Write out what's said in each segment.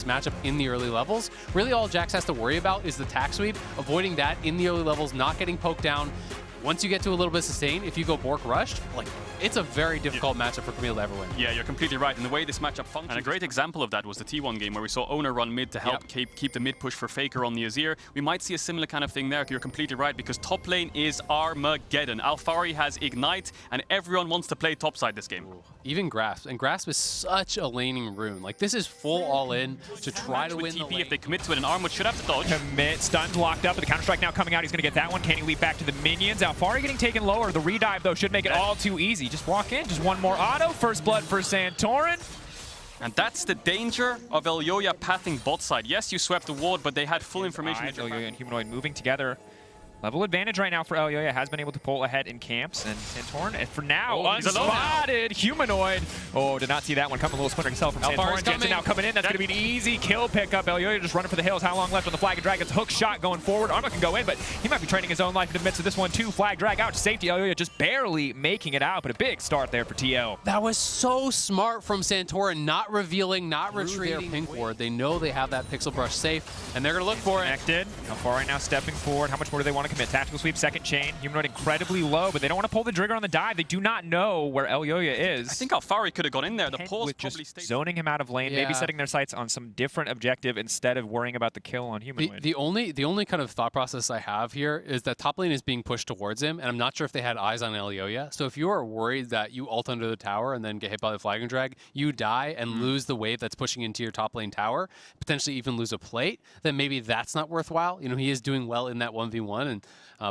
matchup in the early levels. Really all Jax has to worry about is the tack sweep, avoiding that in the early levels, not getting poked down. Once you get to a little bit of sustain, if you go Bork rushed, like, it's a very difficult matchup for Camille to ever win. Yeah, you're completely right. And the way this matchup functions. And a great example of that was the T1 game where we saw Owner run mid to help keep the mid push for Faker on the Azir. We might see a similar kind of thing there. You're completely right, because top lane is Armageddon. Alphari has Ignite, and everyone wants to play topside this game. Ooh. Even Grasp. And Grasp is such a laning rune. Like, this is full all-in to try to win the lane. If they commit to it, and Armut should have to dodge. Commit, stunned, locked up, but the counter-strike now coming out. He's going to get that one. Can he leap back to the minions? Alphari getting taken lower. The redive, though, should make it all too easy. Just walk in, just one more auto. First blood for Santorin. And that's the danger of Elyoya pathing bot side. Yes, you swept the ward, but they had full information. Elyoya and Humanoid moving together. Level advantage right now for Elyoya. Has been able to pull ahead in camps. And Santorin, for now, unspotted. Humanoid. Oh, did not see that one coming. A little splintering cell from Santorin. Jensen now coming in. That's going to be an easy kill pickup. Elyoya just running for the hills. How long left on the Flag and Dragon's hook shot going forward? Arma can go in, but he might be training his own life in the midst of this one too. Flag drag out to safety. Elyoya just barely making it out, but a big start there for TL. That was so smart from Santorin, not revealing, not retreating. Pink ward. They know they have that Pixel Brush safe, and they're going to look for it. Connected. Alphari now stepping forward. How much more do they want to commit? Tactical sweep, second chain. Humanoid incredibly low, but they don't want to pull the trigger on the dive. They do not know where Elyoya is. I think Alphari could have gone in there. The pause probably just zoning him out of lane, maybe setting their sights on some different objective instead of worrying about the kill on Humanoid. The only kind of thought process I have here is that top lane is being pushed towards him, and I'm not sure if they had eyes on Elyoya. So if you are worried that you ult under the tower and then get hit by the Flag and Drag, you die and lose the wave that's pushing into your top lane tower, potentially even lose a plate, then maybe that's not worthwhile. You know, he is doing well in that 1v1, and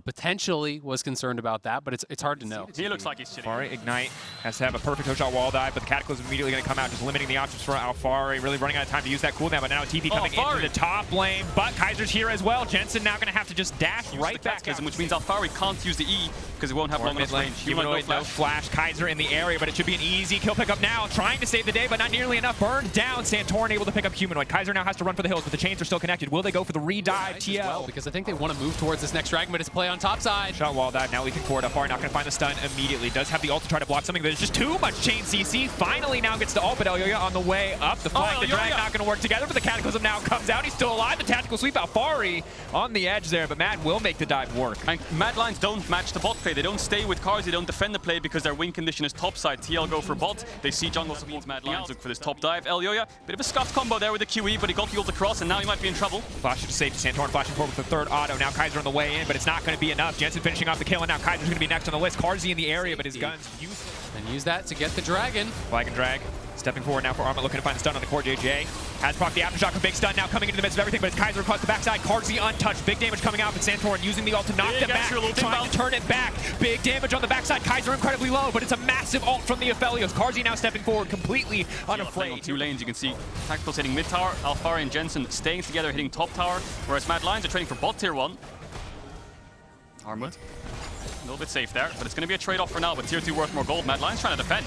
potentially was concerned about that, but it's hard to know. He looks like he's shitting. Alphari, Ignite, has to have a perfect hook shot wall dive, but the Cataclysm immediately going to come out, just limiting the options for Alphari, really running out of time to use that cooldown, but now TP coming into the top lane, but Kaiser's here as well. Jensen now going to have to just dash right back out. Which means Alphari can't use the E because it won't have long enough range. Humanoid, no flash. Kaiser in the area, but it should be an easy kill pickup now, trying to save the day, but not nearly enough. Burned down. Santorin able to pick up Humanoid. Kaiser now has to run for the hills, but the chains are still connected. Will they go for the redive? TL. Well, because I think they want to move towards this next dragon, but it's play on top side. Shot wall dive, now leaping forward. Alphari not going to find the stun immediately. Does have the ult to try to block something, but there's just too much chain CC. Finally now gets to ult, but Elyoya on the way up. The Flag, the drag not going to work together, but the Cataclysm now comes out. He's still alive. The tactical sweep. Alphari on the edge there, but Mad will make the dive work. And Mad Lions don't match the bot play. They don't stay with cars. They don't defend the play because their win condition is topside. TL go for bot. They see jungle, so means Mad Lions look for this top dive. Elyoya, bit of a scuffed combo there with the QE, but he got the ult across, and now he might be in trouble. Flash to safety. Santorin flashing forward with the third auto. Now Kaiser on the way in, but it's not going to be enough. Jensen finishing off the kill, and now Kaiser's going to be next on the list. Carzzy in the area, but his gun's useless. And use that to get the dragon. Flag and drag. Stepping forward now for Arma, looking to find the stun on the core. JJ has proc the aftershock, a big stun now coming into the midst of everything, but it's Kaiser across the backside. Carzzy untouched. Big damage coming out, but Santorin using the ult to knock them back, trying to turn it back. Big damage on the backside. Kaiser incredibly low, but it's a massive ult from the Aphelios. Carzzy now stepping forward, completely unafraid. On two lanes, you can see Tacticals hitting mid tower, Alphari and Jensen staying together, hitting top tower, whereas Mad Lions are trading for bot tier 1. Armut, a little bit safe there, but it's going to be a trade-off for now, but tier 2 worth more gold. Mad Lions trying to defend.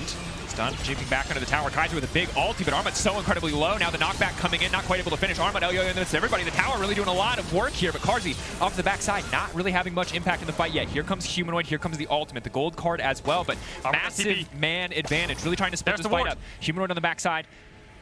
Stun, jeeping back under the tower. Kaiser with a big ulti, but Armut's so incredibly low. Now the knockback coming in, not quite able to finish. Armut, Elyoya, and this everybody. The tower really doing a lot of work here, but Carzzy off the backside, not really having much impact in the fight yet. Here comes Humanoid, here comes the ultimate, the gold card as well, but massive man advantage. Really trying to split this fight up. Humanoid on the backside.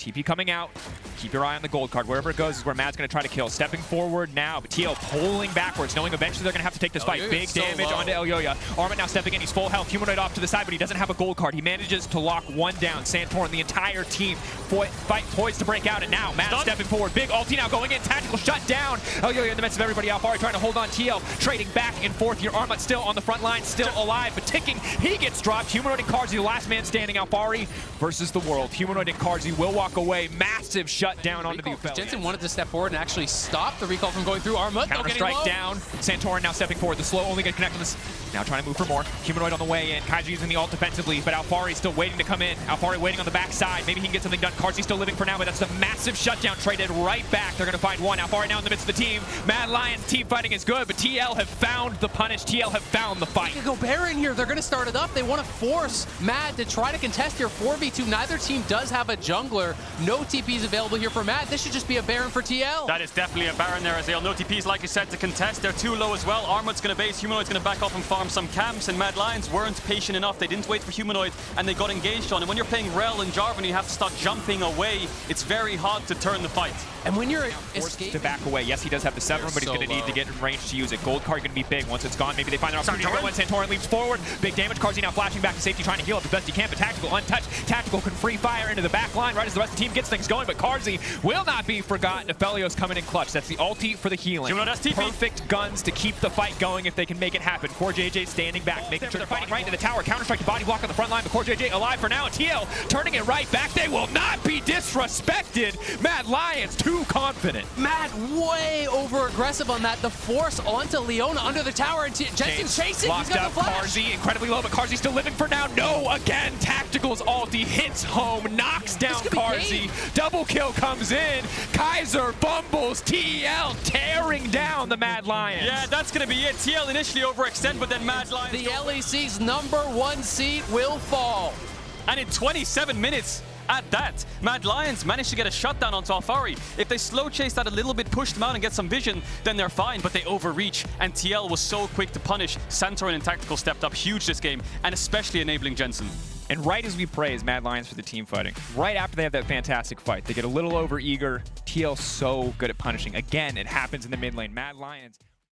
TP coming out. Keep your eye on the gold card. Wherever it goes is where Mad's going to try to kill. Stepping forward now, but TL pulling backwards, knowing eventually they're going to have to take this fight. Big damage onto Elyoya. Armut now stepping in. He's full health. Humanoid off to the side, but he doesn't have a gold card. He manages to lock one down. Santorin, the entire team, fight poised to break out, and now Mad stepping forward. Big ulti now going in. Tactical shut down. Elyoya in the midst of everybody. Alphari trying to hold on. TL trading back and forth here. Armut still on the front line, still alive, but ticking. He gets dropped. Humanoid and Carzzy, the last man standing. Alphari versus the world. Humanoid and Carzzy will walk away. Massive shutdown onto the Aphelios. Jensen wanted to step forward and actually stop the recall from going through. Armut counter-strike down. Santorin now stepping forward. The slow only going to connect on this. Now trying to move for more. Humanoid on the way in. Kaiser using the ult defensively, but Alphari still waiting to come in. Alphari waiting on the backside. Maybe he can get something done. Carzzy still living for now, but that's the massive shutdown traded right back. They're going to find one. Alphari now in the midst of the team. Mad Lions team fighting is good, but TL have found the punish. TL have found the fight. They go Baron here. They're going to start it up. They want to force Mad to try to contest here 4v2. Neither team does have a jungler. No TPs available here for Matt. This should just be a Baron for TL. That is definitely a Baron there, Azael. No TPs, like you said, to contest. They're too low as well. Armut's going to base. Humanoid's going to back off and farm some camps, and Mad Lions weren't patient enough. They didn't wait for Humanoid, and they got engaged on. And when you're playing Rel and Jarvan, you have to start jumping away. It's very hard to turn the fight. And when you're forced to back away, yes, he does have the Severum, but he's going to need to get in range to use it. Gold card going to be big. Once it's gone, maybe they find an opportunity to go, and Santorin leaps forward. Big damage. Carzzy now flashing back to safety, trying to heal up as best he can, but Tactical untouched. Tactical can free fire into the back line right as the rest of the team gets things going, but Carzzy will not be forgotten. Aphelios coming in clutch. That's the ulti for the healing. Perfect guns to keep the fight going if they can make it happen. CoreJJ standing back, making sure they're fighting right into the tower. Counter-strike to body block on the front line, but CoreJJ alive for now. TL turning it right back. They will not be disrespected. Mad Lions too confident. Matt way over aggressive on that. The force onto Leona under the tower, and Jensen chasing. Locked He's got up. the flash. Carzzy incredibly low, but Carzzy still living for now. No, again, Tactical's ulti hits home, knocks down Carzzy. Double kill comes in. Kaiser fumbles. TL tearing down the Mad Lions. Yeah, that's going to be it. TL initially overextend, but then Mad Lions. The LEC's #1 seed will fall. And in 27 minutes, at that, Mad Lions managed to get a shutdown onto Alphari. If they slow chase that a little bit, push them out and get some vision, then they're fine, but they overreach, and TL was so quick to punish. Santorin and Tactical stepped up huge this game, and especially enabling Jensen. And right as we praise Mad Lions for the team fighting, right after they have that fantastic fight, they get a little over eager. TL so good at punishing. Again, it happens in the mid lane. Mad Lions